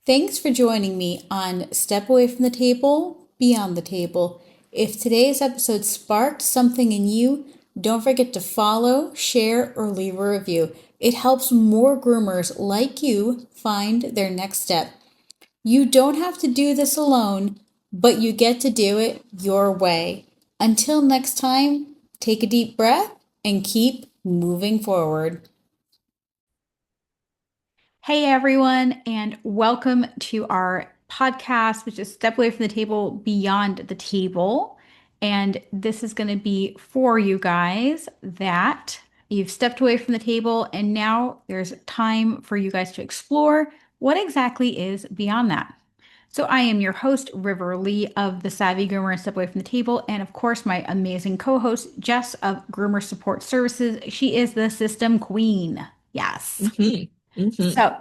Thanks for joining me on Step Away from the Table, Beyond the Table. If today's episode sparked something in you, don't forget to follow, share, or leave a review. It helps more groomers like you find their next step. You don't have to do this alone, but you get to do it your way. Until next time, take a deep breath and keep moving forward. Hey everyone, and welcome to our podcast, which is Step Away from the Table, Beyond the Table. And this is going to be for you guys that you've stepped away from the table, and now there's time for you guys to explore what exactly is beyond that. So I am your host, River Lee of the Savvy Groomer and Step Away from the Table, and of course, my amazing co-host, Jess of Groomer Support Services. She is the system queen. Yes. So,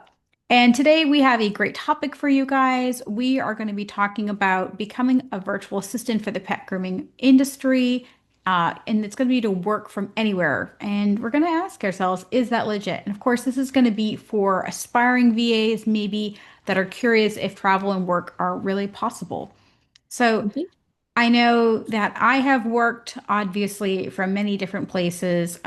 and today we have a great topic for you guys. We are going to be talking about becoming a virtual assistant for the pet grooming industry. And it's going to be to work from anywhere. And we're going to ask ourselves, is that legit? And of course, this is going to be for aspiring VAs, maybe that are curious if travel and work are really possible. So, Mhm. I know that I have worked obviously from many different places,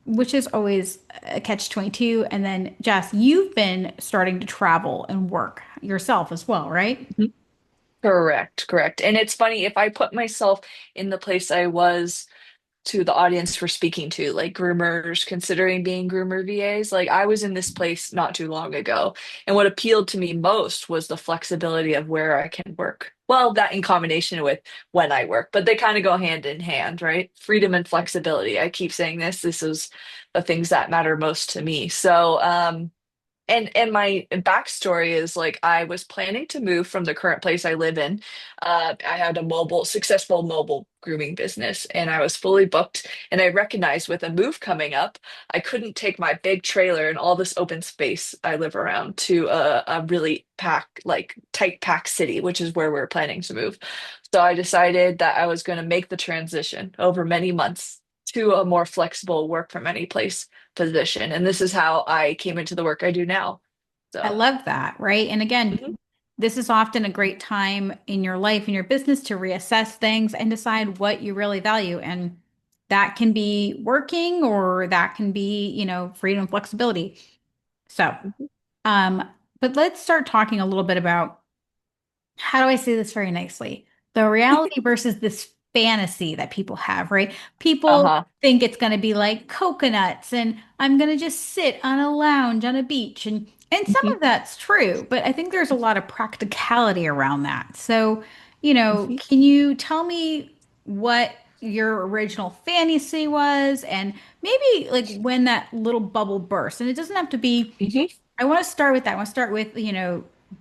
which is always a catch-22. And then, Jess, you've been starting to travel and work yourself as well, right? Mhm. Correct. And it's funny if I put myself in the place I was to the audience we're speaking to, like groomers considering being groomer VAs, like I was in this place not too long ago. And what appealed to me most was the flexibility of where I can work. Well, that in combination with when I work, but they kind of go hand in hand, right? Freedom and flexibility. I keep saying this. This is the things that matter most to me. And my backstory is like I was planning to move from the current place I live in. I had a successful mobile grooming business, and I was fully booked. And I recognized with a move coming up, I couldn't take my big trailer and all this open space I live around to a really tight packed city, which is where we're planning to move. So I decided that I was going to make the transition over many months to a more flexible work from any place position. And this is how I came into the work I do now. I So, love that, right? And again, mhm. this is often a great time in your life, in your business to reassess things and decide what you really value. And that can be working or that can be, freedom and flexibility. So, Mhm. um, but let's start talking a little bit about how do I say this very nicely? The reality versus this fantasy that people have, right? People Uh-huh. think it's going to be like coconuts and I'm going to just sit on a lounge on a beach and some Mhm. of that's true, but I think there's a lot of practicality around that. So, Mhm. can you tell me what your original fantasy was and maybe like when that little bubble burst? And it doesn't have to be Mhm. I want to start with that. I want to start with,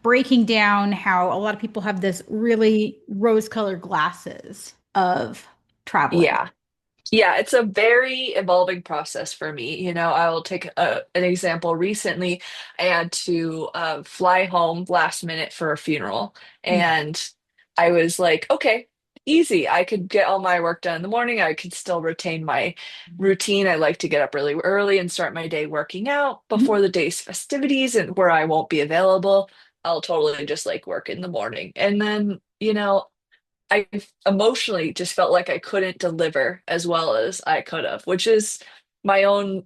breaking down how a lot of people have this really rose-colored glasses of traveling. Yeah. Yeah, it's a very evolving process for me. I will take an example. Recently, I had to fly home last minute for a funeral, Mm. and I was like, okay, easy. I could get all my work done in the morning. I could still retain my routine. I like to get up really early and start my day working out Mhm. before the day's festivities and where I won't be available. I'll totally just like work in the morning. And then, I emotionally just felt like I couldn't deliver as well as I could have, which is my own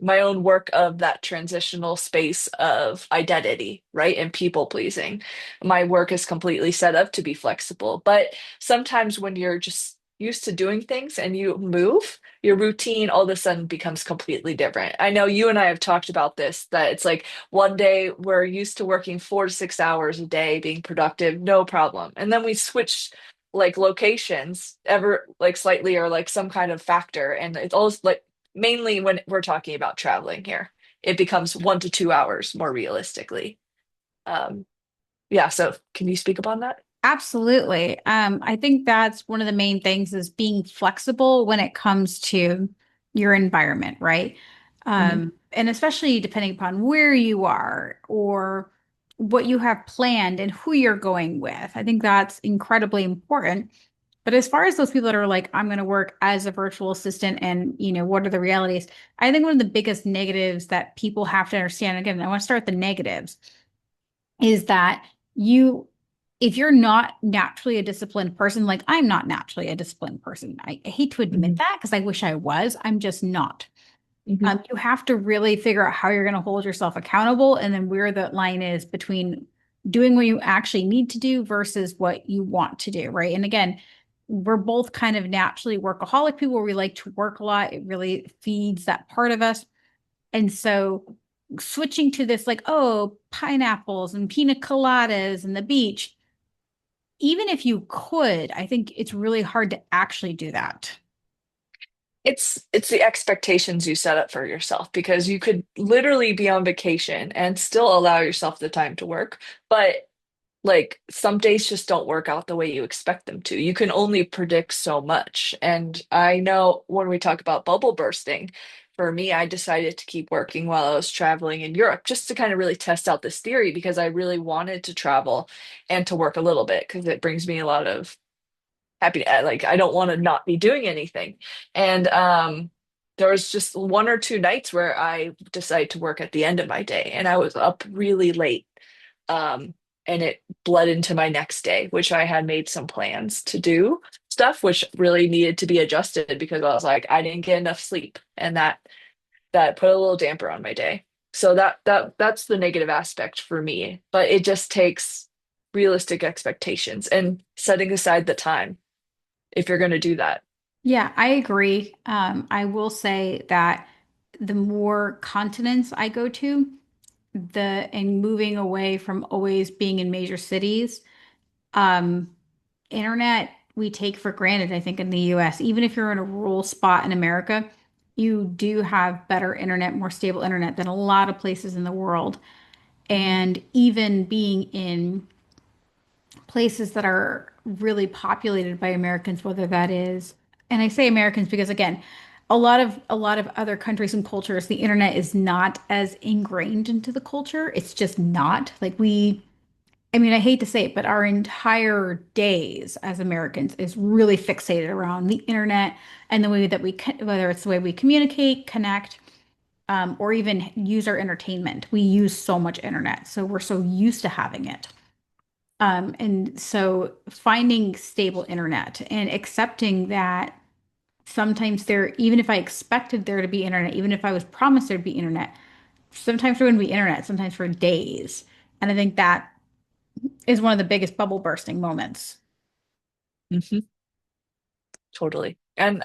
my own work of that transitional space of identity, right? And people pleasing. My work is completely set up to be flexible, but sometimes when you're just used to doing things and you move, your routine all of a sudden becomes completely different. I know you and I have talked about this, that it's like one day we're used to working 4 to 6 hours a day, being productive, no problem. And then we switch like locations ever like slightly or like some kind of factor and it's all like mainly when we're talking about traveling here, it becomes 1 to 2 hours more realistically. Um, yeah, so can you speak upon that? Absolutely. I think that's one of the main things is being flexible when it comes to your environment, right? Hmm. And especially depending upon where you are or what you have planned and who you're going with. I think that's incredibly important. But as far as those people that are like, I'm going to work as a virtual assistant and, what are the realities? I think one of the biggest negatives that people have to understand, again, I want to start with the negatives, is that you, if you're not naturally a disciplined person, like I'm not naturally a disciplined person. I hate to admit Hmm. that because I wish I was. I'm just not. Hmm. You have to really figure out how you're going to hold yourself accountable and then where the line is between doing what you actually need to do versus what you want to do, right? And again, we're both kind of naturally workaholic people where we like to work a lot. It really feeds that part of us. And so switching to this, like, oh, pineapples and pina coladas and the beach, even if you could, I think it's really hard to actually do that. It's the expectations you set up for yourself because you could literally be on vacation and still allow yourself the time to work, but like some days just don't work out the way you expect them to. You can only predict so much. And I know when we talk about bubble bursting, for me, I decided to keep working while I was traveling in Europe just to kind of really test out this theory because I really wanted to travel and to work a little bit because it brings me a lot of happy. Like I don't want to not be doing anything. And there was just one or two nights where I decided to work at the end of my day and I was up really late. Um, and it bled into my next day, which I had made some plans to do stuff, which really needed to be adjusted because I was like, I didn't get enough sleep, and that put a little damper on my day. So that's the negative aspect for me. But it just takes realistic expectations and setting aside the time if you're going to do that. Yeah, I agree. I will say that the more continents I go to, the and moving away from always being in major cities, um, internet we take for granted, I think, in the US. Even if you're in a rural spot in America, you do have better internet, more stable internet than a lot of places in the world. Mhm. And even being in places that are really populated by Americans, whether that is, and I say Americans because again, a lot of other countries and cultures, the internet is not as ingrained into the culture. It's just not. Like I mean, I hate to say it, but our entire days as Americans is really fixated around the internet and the way that whether it's the way we communicate, connect, or even use our entertainment. We use so much internet, so we're so used to having it. And so finding stable internet and accepting that sometimes even if I expected there to be internet, even if I was promised there'd be internet, sometimes there wouldn't be internet, sometimes for days. And I think that is one of the biggest bubble bursting moments. Mhm. Totally. And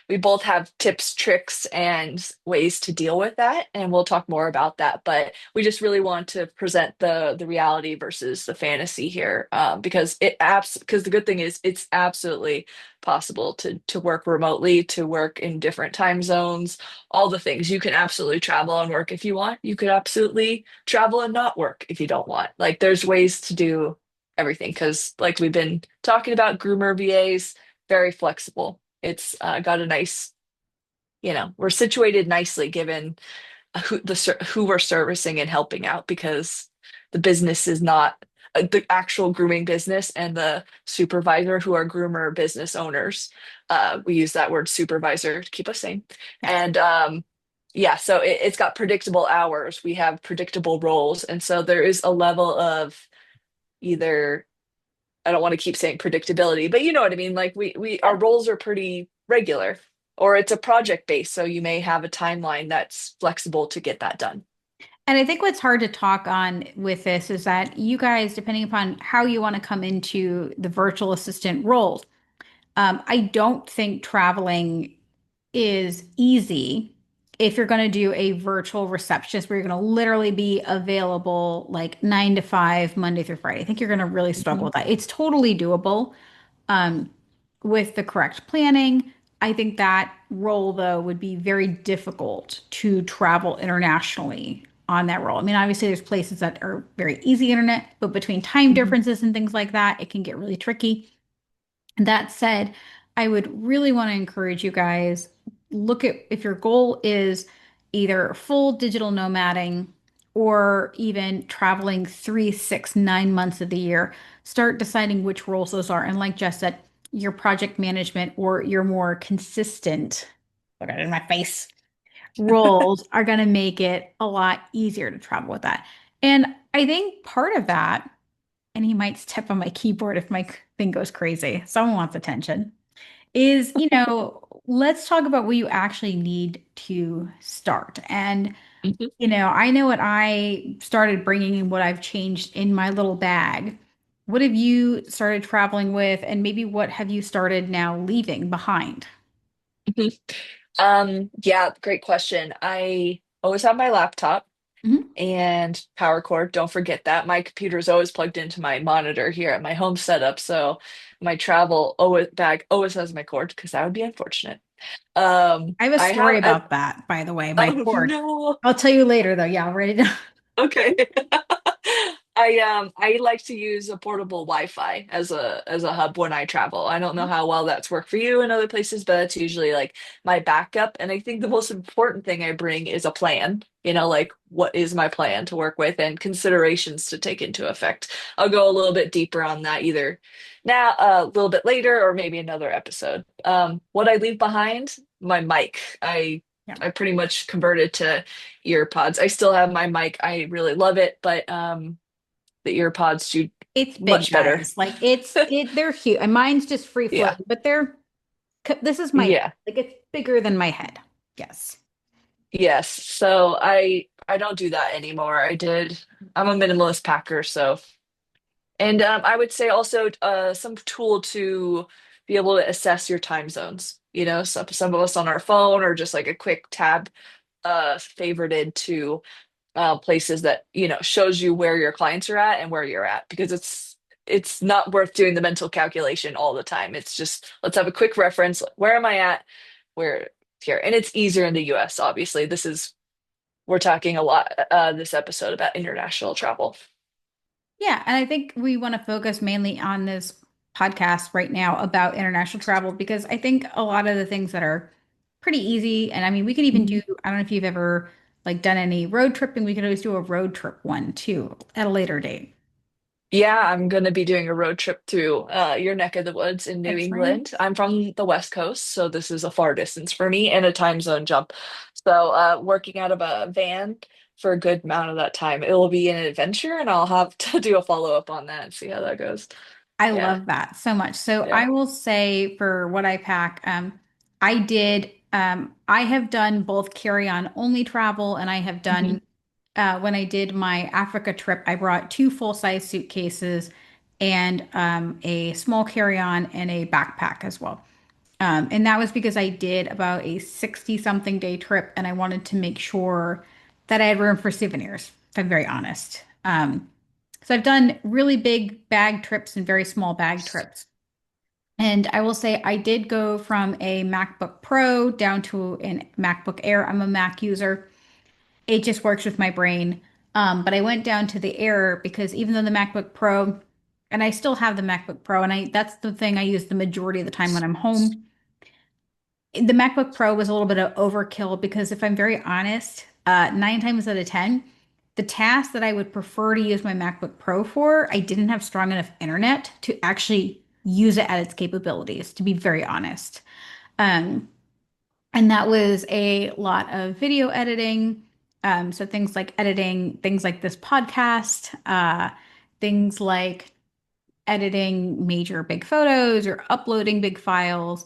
we both have tips, tricks, and ways to deal with that, and we'll talk more about that. But we just really want to present the reality versus the fantasy here, because the good thing is it's absolutely possible to work remotely, to work in different time zones, all the things. You can absolutely travel and work if you want. You could absolutely travel and not work if you don't want. Like there's ways to do everything because like we've been talking about groomer VAs, very flexible. It's got a nice, we're situated nicely given who we're servicing and helping out because the business is not the actual grooming business and the supervisor who are groomer business owners. We use that word supervisor to keep us sane. Yes. And yeah, so it's got predictable hours. We have predictable roles. And so there is a level of either I don't want to keep saying predictability, but you know what I mean. Like we our roles are pretty regular, or it's a project based, so you may have a timeline that's flexible to get that done. And I think what's hard to talk on with this is that you guys, depending upon how you want to come into the virtual assistant roles, I don't think traveling is easy if you're going to do a virtual receptionist where you're going to literally be available like 9 to 5, Monday through Friday. I think you're going to really struggle Mhm. with that. It's totally doable um, with the correct planning. I think that role, though, would be very difficult to travel internationally on that role. I mean, obviously, there's places that are very easy internet, but between time Mhm. differences and things like that, it can get really tricky. That said, I would really want to encourage you guys look at if your goal is either full digital nomading or even traveling 3, 6, 9 months of the year, start deciding which roles those are. And like Jess said, your project management or your more consistent, look at it in my face, roles are going to make it a lot easier to travel with that. And I think part of that, and he might step on my keyboard if my thing goes crazy. Someone wants attention. Is, let's talk about what you actually need to start. And, Mhm. I know what I started bringing and what I've changed in my little bag. What have you started traveling with, and maybe what have you started now leaving behind? Mhm. Yeah, great question. I always have my laptop Mhm. and power cord. Don't forget that. My computer is always plugged into my monitor here at my home setup, so my travel always bag always has my cord because that would be unfortunate. I have a I story have a about that, by the way, my oh cord. no. I'll tell you later, though. Yeah, I'll write it down. Okay. I like to use a portable Wi-Fi as a hub when I travel. I don't know how well that's worked for you in other places, but that's usually like my backup. And I think the most important thing I bring is a plan. Like what is my plan to work with and considerations to take into effect. I'll go a little bit deeper on that either now, a little bit later, or maybe another episode. What I leave behind, my mic. Yeah. I pretty much converted to ear pods. I still have my mic. I really love it, but the ear pods do It's big, much better. guys. Like they're huge. And mine's just free Yeah. floating, but this is my head. Yeah. Like it's bigger than my head. Yes. Yes. So I don't do that anymore. I'm a minimalist packer, so and I would say also some tool to be able to assess your time zones. Some of us on our phone or just like a quick tab favorited to places that shows you where your clients are at and where you're at because it's not worth doing the mental calculation all the time. It's just let's have a quick reference. Where am I at? Where here? And it's easier in the US, obviously. We're talking a lot this episode about international travel. Yeah, and I think we want to focus mainly on this podcast right now about international travel because I think a lot of the things that are pretty easy, and I mean, we could even do, Mhm. I don't know if you've ever like done any road tripping, we could always do a road trip one too at a later date. Yeah, I'm going to be doing a road trip through your neck of the woods in New Excellent. England. I'm from the West Coast, so this is a far distance for me and a time zone jump. So, working out of a van for a good amount of that time, it will be an adventure, and I'll have to do a follow-up on that and see how that goes. I Yeah, love that so much. So yeah. I will say for what I pack, I have done both carry-on only travel and I have Mhm. done when I did my Africa trip, I brought two full-size suitcases and a small carry-on and a backpack as well. And that was because I did about a 60 something day trip and I wanted to make sure that I had room for souvenirs, if I'm very honest. So I've done really big bag trips and very small bag trips. And I will say I did go from a MacBook Pro down to a MacBook Air. I'm a Mac user. It just works with my brain. But I went down to the Air because even though the MacBook Pro, and I still have the MacBook Pro, and that's the thing I use the majority of the time when I'm home. The MacBook Pro was a little bit of overkill because if I'm very honest, 9 times out of 10, the task that I would prefer to use my MacBook Pro for, I didn't have strong enough internet to actually use it at its capabilities, to be very honest. Um, and that was a lot of video editing. So things like editing, things like this podcast, things like editing major big photos or uploading big files,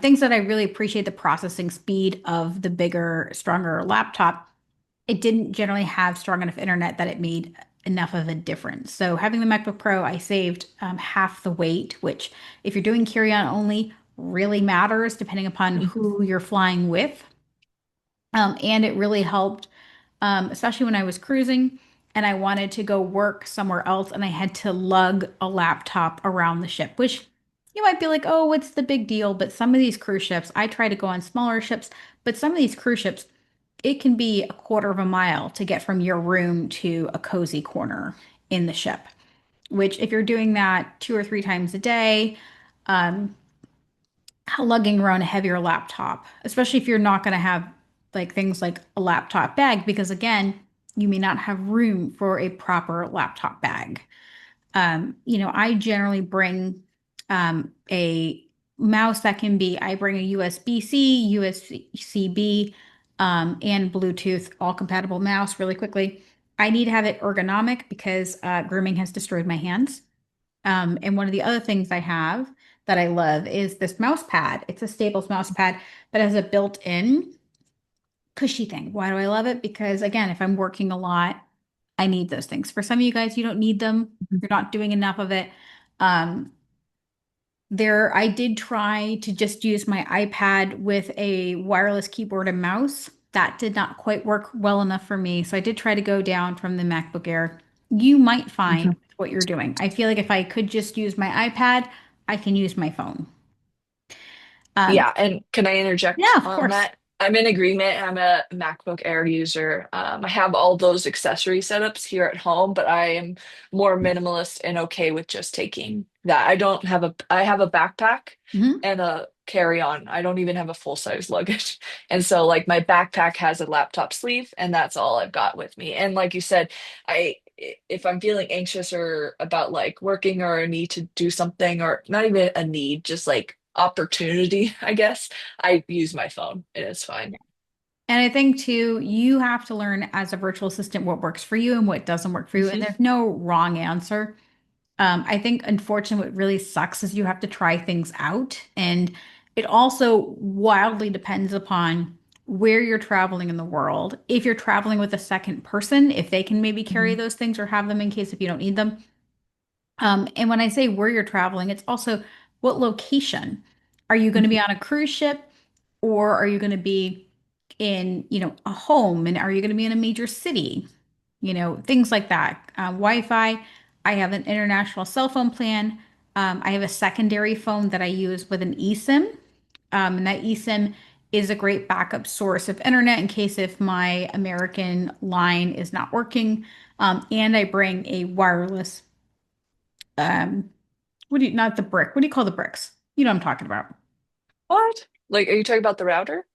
things that I really appreciate the processing speed of the bigger, stronger laptop. It didn't generally have strong enough internet that it made enough of a difference. So having the MacBook Pro, I saved half the weight, which if you're doing carry-on only, really matters depending upon Mhm. who you're flying with. And it really helped, especially when I was cruising and I wanted to go work somewhere else and I had to lug a laptop around the ship, which you might be like, oh, what's the big deal? But some of these cruise ships, I try to go on smaller ships, but some of these cruise ships, it can be a quarter of a mile to get from your room to a cozy corner in the ship, which if you're doing that 2 or 3 times a day, um, lugging around a heavier laptop, especially if you're not going to have like things like a laptop bag, because again, you may not have room for a proper laptop bag. I generally bring a mouse that can be, I bring a USB-C, USB-B, and Bluetooth all compatible mouse really quickly. I need to have it ergonomic because grooming has destroyed my hands. And one of the other things I have that I love is this mouse pad. It's a Staples mouse pad, but has a built-in cushy thing. Why do I love it? Because again, if I'm working a lot, I need those things. For some of you guys, you don't need them. You're not doing enough of it. Um, I did try to just use my iPad with a wireless keyboard and mouse. That did not quite work well enough for me. So I did try to go down from the MacBook Air. You might find Mhm. what you're doing. I feel like if I could just use my iPad, I can use my phone. Um, Yeah, and can I yeah, interject of on course. that? I'm in agreement. I'm a MacBook Air user. I have all those accessory setups here at home, but I am more minimalist and okay with just taking that. I have a backpack Mhm. and a carry-on. I don't even have a full-size luggage. And so like my backpack has a laptop sleeve and that's all I've got with me. And like you said, if I'm feeling anxious or about like working or a need to do something or not even a need, just like opportunity, I guess, I use my phone and it's fine. And I think too, you have to learn as a virtual assistant what works for you and what doesn't work for you. And Hmm. there's no wrong answer. I think, unfortunately, what really sucks is you have to try things out. And it also wildly depends upon where you're traveling in the world. If you're traveling with a second person, if they can maybe carry Hmm. those things or have them in case if you don't need them. And when I say where you're traveling, it's also what location. Are you going to be Hmm. on a cruise ship or are you going to be in, a home? And are you going to be in a major city? Things like that. Wi-Fi. I have an international cell phone plan. I have a secondary phone that I use with an eSIM. And that eSIM is a great backup source of internet in case if my American line is not working. And I bring a wireless um, not the brick. What do you call the bricks? You know what I'm talking about. What? Like, are you talking about the router?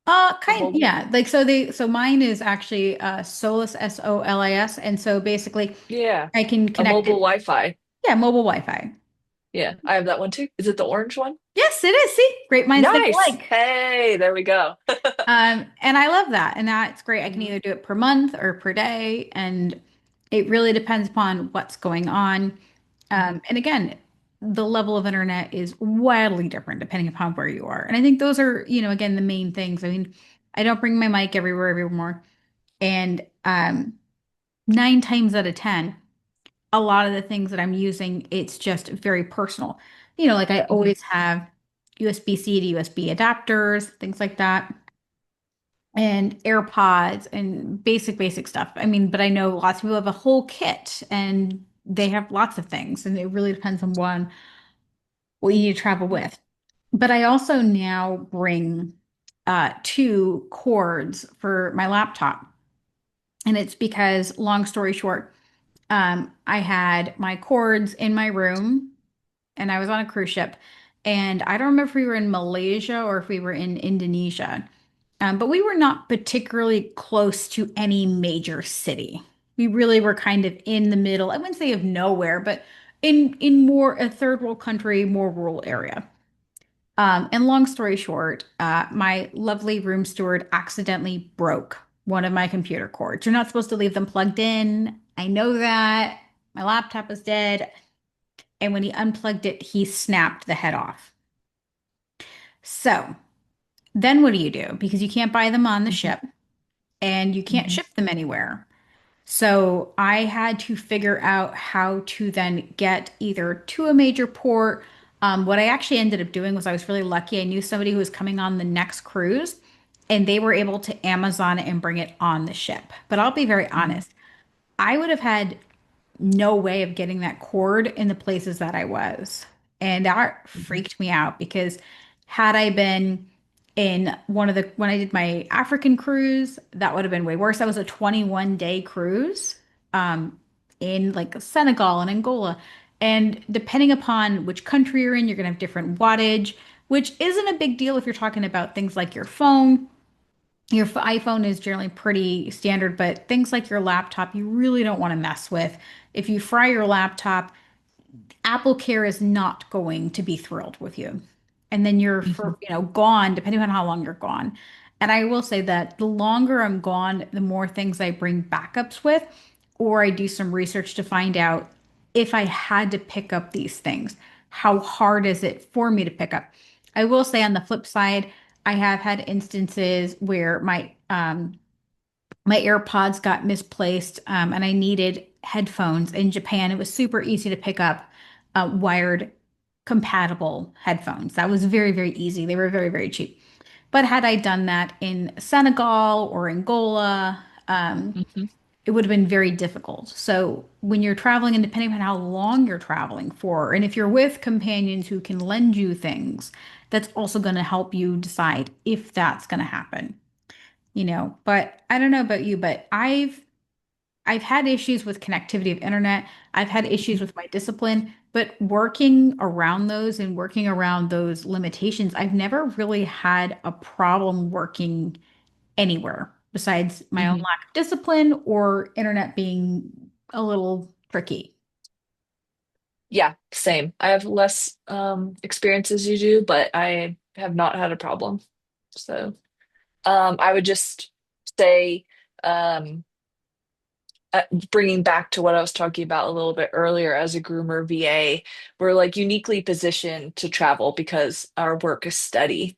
The mobile? Yeah. Like so mine is actually Solus SOLIS. And so basically Yeah. I can A connect mobile it. Wi-Fi. Yeah, mobile Wi-Fi. Yeah, I have that one too. Is it the orange one? Yes, it is. See, great minds think Nice. alike. Hey, there we go. And I love that. And that's great. I can Mhm. either do it per month or per day. And it really depends upon what's going on. Mhm. And again, the level of internet is wildly different depending upon where you are. And I think those are, again, the main things. I mean, I don't bring my mic everywhere. And 9 times out of 10, a lot of the things that I'm using, it's just very personal. Like I Mhm. always have USB-C to USB adapters, things like that, and AirPods and basic stuff. I mean, but I know lots of people have a whole kit and they have lots of things, and it really depends on what you need to travel Yeah. with. But I also now bring two cords for my laptop. And it's because, long story short, I had my cords in my room and I was on a cruise ship. And I don't remember if we were in Malaysia or if we were in Indonesia. But we were not particularly close to any major city. We really were kind of in the middle. I wouldn't say of nowhere, but in more a third world country, more rural area. And long story short, my lovely room steward accidentally broke one of my computer cords. You're not supposed to leave them plugged in. I know that. My laptop was dead. And when he unplugged it, he snapped the head off. So then what do you do? Because you can't buy them on the Mhm. ship and you can't Mhm. ship them anywhere. So I had to figure out how to then get either to a major port. What I actually ended up doing was I was really lucky. I knew somebody who was coming on the next cruise and they were able to Amazon it and bring it on the ship. But I'll be very Mhm. honest, I would have had no way of getting that cord in the places that I was. And that Mhm. freaked me out because had I been in when I did my African cruise, that would have been way worse. That was a 21-day cruise in like Senegal and Angola. And depending upon which country you're in, you're going to have different wattage, which isn't a big deal if you're talking about things like your phone. Your iPhone is generally pretty standard, but things like your laptop, you really don't want to mess with. If you fry your laptop, Apple Care is not going to be thrilled with you. And then you're Mhm. gone, depending on how long you're gone. And I will say that the longer I'm gone, the more things I bring backups with, or I do some research to find out if I had to pick up these things, how hard is it for me to pick up? I will say on the flip side, I have had instances where my AirPods got misplaced, and I needed headphones in Japan. It was super easy to pick up wired compatible headphones. That was very, very easy. They were very, very cheap. But had I done that in Senegal or Angola, Hmm. it would have been very difficult. So when you're traveling, and depending on how long you're traveling for, and if you're with companions who can lend you things, that's also going to help you decide if that's going to happen. But I don't know about you, but I've had issues with connectivity of internet. I've had issues with my discipline, but working around those and working around those limitations, I've never really had a problem working anywhere besides my own Hmm. lack of discipline or internet being a little tricky. Yeah, same. I have less experience as you do, but I have not had a problem. So I would just say, um, uh, bringing back to what I was talking about a little bit earlier, as a groomer VA, we're like uniquely positioned to travel because our work is steady.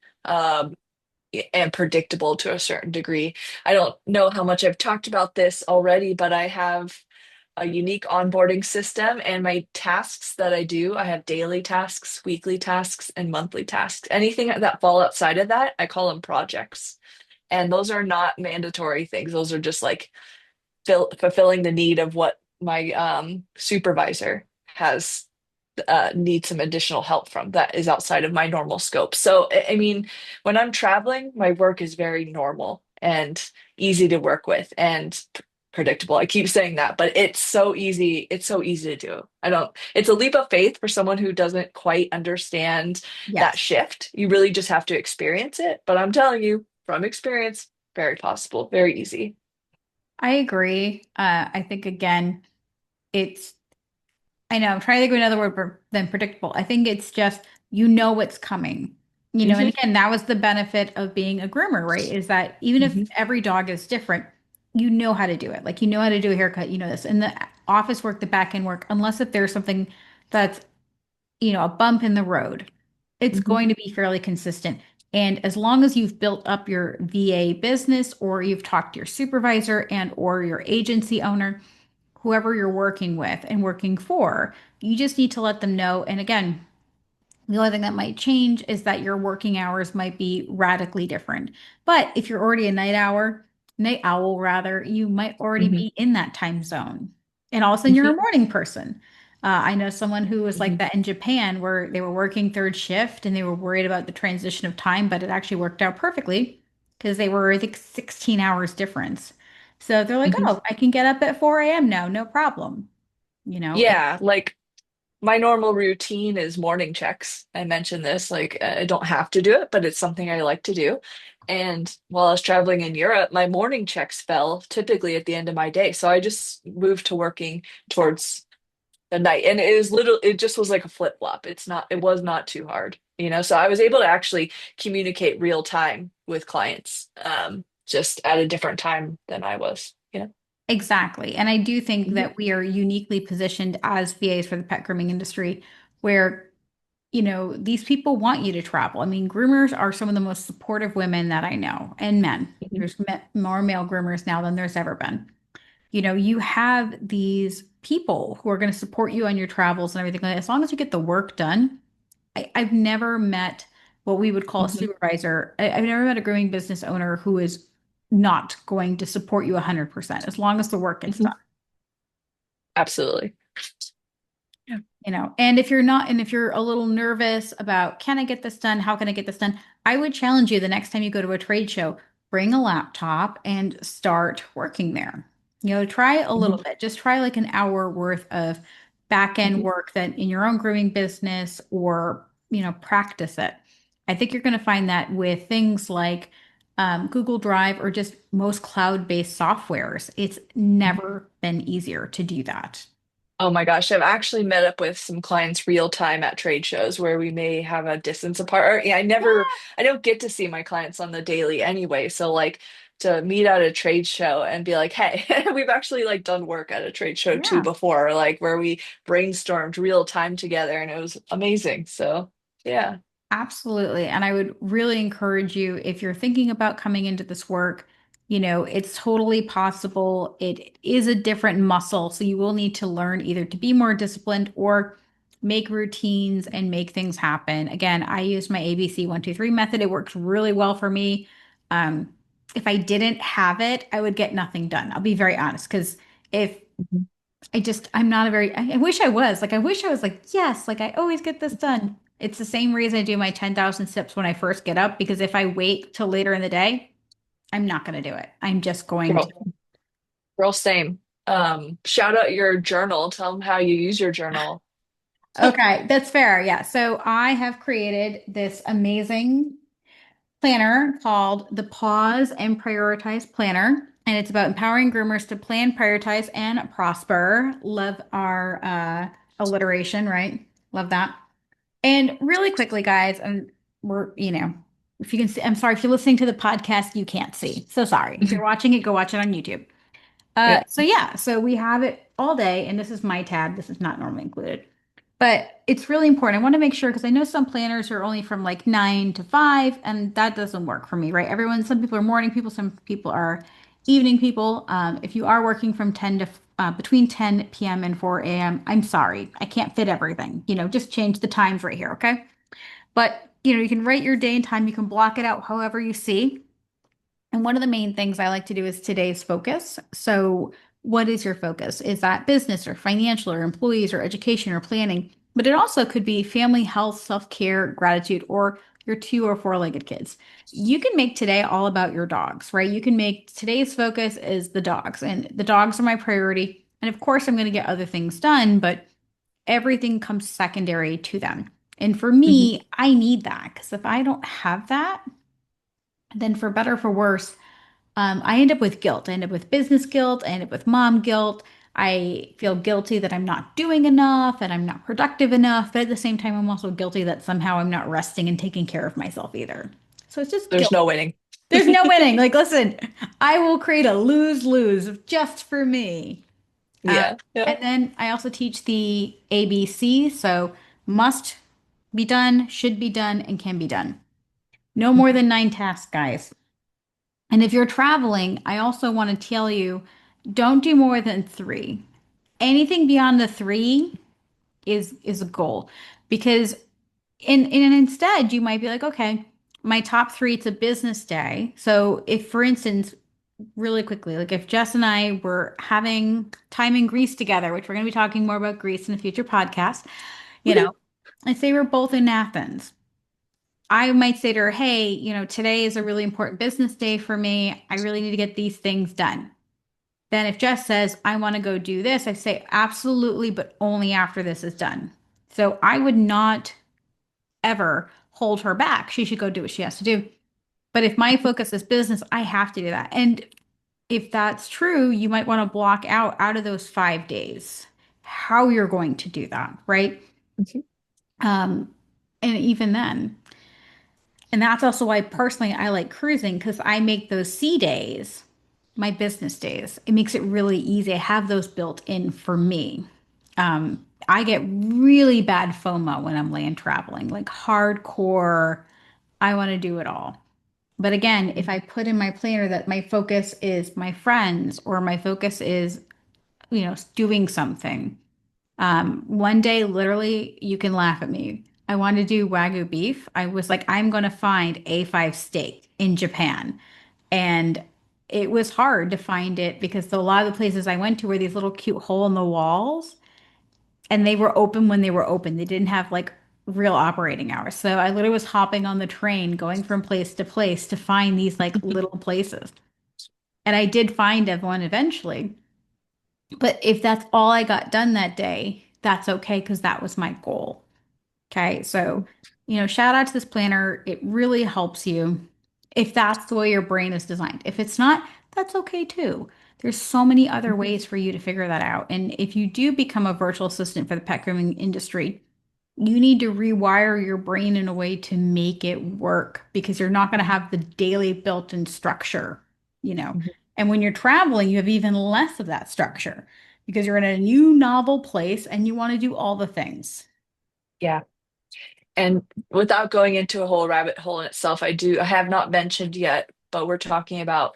And predictable to a certain degree. I don't know how much I've talked about this already, but I have a unique onboarding system, and my tasks that I do, I have daily tasks, weekly tasks, and monthly tasks. Anything that fall outside of that, I call them projects. And those are not mandatory things. Those are just like fulfilling the need of what my supervisor has need some additional help from that is outside of my normal scope. So, I mean, when I'm traveling, my work is very normal and easy to work with and predictable. I keep saying that, but it's so easy. It's so easy to do. I don't, it's a leap of faith for someone who doesn't quite understand that Yes, shift. You really just have to experience it. But I'm telling you from experience, very possible, very easy. I agree. I think again, it's I know, I'm trying to think of another word than predictable. I think it's just you know what's coming. And Hmm. again, that was the benefit of being a groomer, right? Is that even if Hmm. every dog is different, you know how to do it. Like you know how to do a haircut, you know this. And the office work, the back end work, unless if there's something that's, a bump in the road, it's Hmm. going to be fairly consistent. And as long as you've built up your VA business or you've talked to your supervisor and or your agency owner, whoever you're working with and working for, you just need to let them know. And again, the only thing that might change is that your working hours might be radically different. But if you're already a night owl rather, you might already Hmm. be in that time zone. And all of a sudden you're a Hmm. morning person. I know someone who was like Hmm. that in Japan where they were working third shift and they were worried about the transition of time, but it actually worked out perfectly because they were, I think, 16 hours difference. So they're like, Hmm. oh, I can get up at 4 a.m. now, no problem. And Yeah, like my normal routine is morning checks. I mentioned this, like I don't have to do it, but it's something I like to do. And while I was traveling in Europe, my morning checks fell typically at the end of my day. So I just moved to working towards the night. And it just was like a flip-flop. It was not too hard, you know? So I was able to actually communicate real time with clients, just at a different time than I was, you know? exactly. And I do think Hmm. that we are uniquely positioned as VAs for the pet grooming industry where, these people want you to travel. I mean, groomers are some of the most supportive women that I know and men. Hmm. There's more male groomers now than there's ever been. You have these people who are going to support you on your travels and everything like that. As long as you get the work done, I've never met what we would call a Hmm. supervisor. I've never met a grooming business owner who is not going to support you 100% as long as the work gets Hmm. done. Absolutely. Yeah. And if you're not, and if you're a little nervous about, can I get this done? How can I get this done? I would challenge you the next time you go to a trade show, bring a laptop and start working there. Try a little Hmm. bit, just try like an hour worth of back end Hmm. work that in your own grooming business or, practice it. I think you're going to find that with things like Google Drive or just most cloud-based softwares, it's Hmm. never been easier to do that. Oh my gosh, I've actually met up with some clients real time at trade shows where we may have a distance apart. Yeah, I don't get to see my clients on the daily anyway. So like to meet at a trade show and be like, hey, we've actually like done work at a trade show too Yeah. before, like where we brainstormed real time together and it was amazing. So yeah. Absolutely. And I would really encourage you if you're thinking about coming into this work, it's totally possible. It is a different muscle. So you will need to learn either to be more disciplined or make routines and make things happen. Again, I use my ABC 1, 2, 3 method. It works really well for me. Um, if I didn't have it, I would get nothing done. I'll be very honest because if Mhm. I'm not a very, I wish I was like, I wish I was like, yes, like I always get this done. It's the same reason I do my 10,000 steps when I first get up, because if I wait till later in the day, I'm not going to do it. I'm just going to. Girl, girl, same. Shout out your journal. Tell them how you use your journal. Okay, that's fair. Yeah. So I have created this amazing planner called the Pause and Prioritize Planner. And it's about empowering groomers to plan, prioritize, and prosper. Love our alliteration, right? Love that. And really quickly, guys, and if you can see, I'm sorry, if you're listening to the podcast, you can't see. So sorry. If you're watching it, go watch it on YouTube. Yeah. So yeah, so we have it all day, and this is my tab. This is not normally included, but it's really important. I want to make sure because I know some planners are only from like 9 to 5, and that doesn't work for me, right? Some people are morning people, some people are evening people. If you are working from 10 to between 10 p.m. and 4 a.m., I'm sorry, I can't fit everything. Just change the times right here, okay? But you can write your day and time. You can block it out however you see. And one of the main things I like to do is today's focus. So, what is your focus? Is that business or financial or employees or education or planning? But it also could be family, health, self-care, gratitude, or your 2 or 4 legged kids. You can make today all about your dogs, right? You can make today's focus is the dogs, and the dogs are my priority. And of course, I'm going to get other things done, but everything comes secondary to them. And for Mhm. me, I need that because if I don't have that, then for better or for worse, I end up with guilt. I end up with business guilt. I end up with mom guilt. I feel guilty that I'm not doing enough and I'm not productive enough. But at the same time, I'm also guilty that somehow I'm not resting and taking care of myself either. So it's just There's guilt. no winning. There's no winning. Like, listen, I will create a lose-lose just for me. Um, Yeah. Yeah. and then I also teach the ABC. So must be done, should be done, and can be done. No more than 9 tasks, guys. And if you're traveling, I also want to tell you, don't do more than 3. Anything beyond the 3 is a goal because instead you might be like, okay, my top 3, it's a business day. So if, for instance, really quickly, like if Jess and I were having time in Greece together, which we're going to be talking more about Greece in a future podcast, you know, Woohoo. let's say we're both in Athens. I might say to her, hey, today is a really important business day for me. I really need to get these things done. Then if Jess says, I want to go do this, I say, absolutely, but only after this is done. So I would not ever hold her back. She should go do what she has to do. But if my focus is business, I have to do that. And if that's true, you might want to block out of those 5 days how you're going to do that, right? Mhm. Um, and even then, and that's also why personally I like cruising because I make those sea days my business days. It makes it really easy. I have those built in for me. I get really bad FOMO when I'm land traveling, like hardcore. I want to do it all. But again, if I put in my planner that my focus is my friends or my focus is, doing something, one day, literally, you can laugh at me. I wanted to do Wagyu beef. I was like, I'm going to find A5 steak in Japan. And it was hard to find it because a lot of the places I went to were these little cute hole in the walls and they were open when they were open. They didn't have like real operating hours. So I literally was hopping on the train, going from place to place to find these like little places. And I did find one eventually. But if that's all I got done that day, that's okay because that was my goal. Okay. So, shout out to this planner. It really helps you if that's the way your brain is designed. If it's not, that's okay too. There's so many other ways for you to figure that out. And if you do become a virtual assistant for the pet grooming industry, you need to rewire your brain in a way to make it work because you're not going to have the daily built-in structure, you know. Mhm. And when you're traveling, you have even less of that structure because you're in a new novel place and you want to do all the things. Yeah. And without going into a whole rabbit hole in itself, I have not mentioned yet, but we're talking about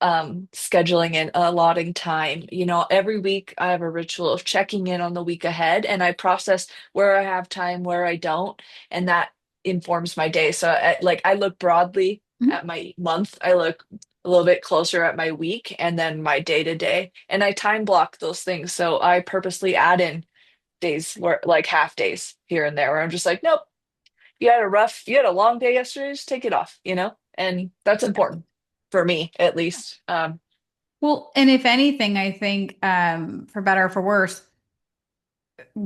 scheduling and allotting time. Every week I have a ritual of checking in on the week ahead and I process where I have time, where I don't, and that informs my day. So I look broadly Mhm. at my month, I look a little bit closer at my week and then my day to day, and I time block those things. So I purposely add in days where like half days here and there where I'm just like, nope, you had a long day yesterday, just take it off. And that's important for me, at least. Well, and if anything, I think for better or for worse,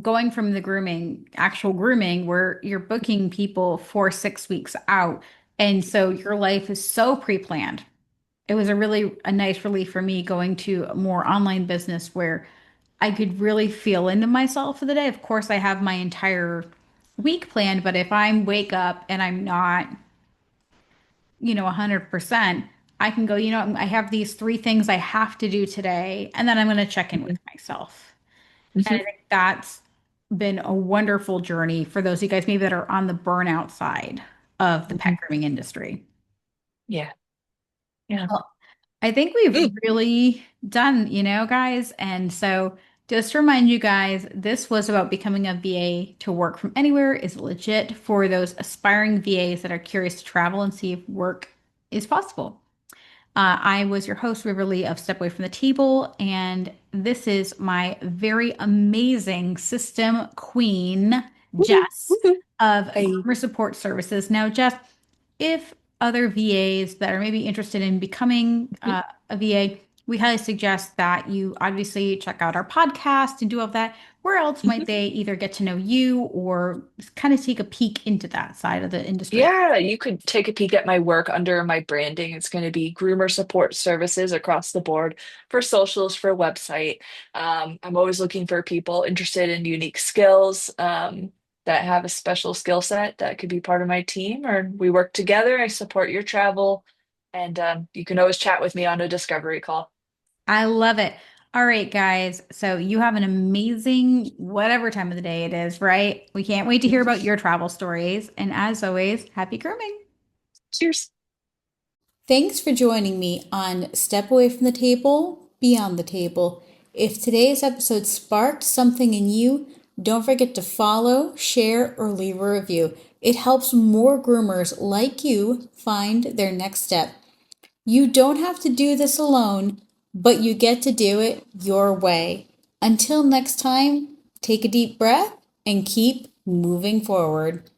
going from the grooming, actual grooming, where you're booking people for 6 weeks out. And so your life is so pre-planned. It was a nice relief for me going to a more online business where I could really feel into myself for the day. Of course, I have my entire week planned, but if I wake up and I'm not, 100%, I can go, I have these three things I have to do today, and then I'm going to check in with Mhm, myself. And I mhm. think that's been a wonderful journey for those of you guys maybe that are on the burnout side of the pet Mhm. grooming industry. Yeah, yeah. Well, I think we've Mm, really done, guys. And so just to remind you guys, this was about becoming a VA to work from anywhere is legit for those aspiring VAs that are curious to travel and see if work is possible. I was your host, Riverly of Step Away from the Table, and this is my very amazing system queen, woohoo, Jess woohoo. of Hey. Groomer Support Services. Now, Jess, if other VAs that are maybe interested in becoming Mhm, a VA, we highly suggest that you obviously check out our podcast and do all of that. Where else mhm. might they either get to know you or kind of take a peek into that side of the industry? Yeah, you could take a peek at my work under my branding. It's going to be Groomer Support Services across the board for socials, for website. I'm always looking for people interested in unique skills, that have a special skill set that could be part of my team, or we work together. I support your travel, and you can always chat with me on a discovery call. I love it. All right, guys. So you have an amazing whatever time of the day it is, right? We can't wait to hear about your travel stories. And as always, happy grooming. Cheers. Thanks for joining me on Step Away from the Table, Beyond the Table. If today's episode sparked something in you, don't forget to follow, share, or leave a review. It helps more groomers like you find their next step. You don't have to do this alone, but you get to do it your way. Until next time, take a deep breath and keep moving forward.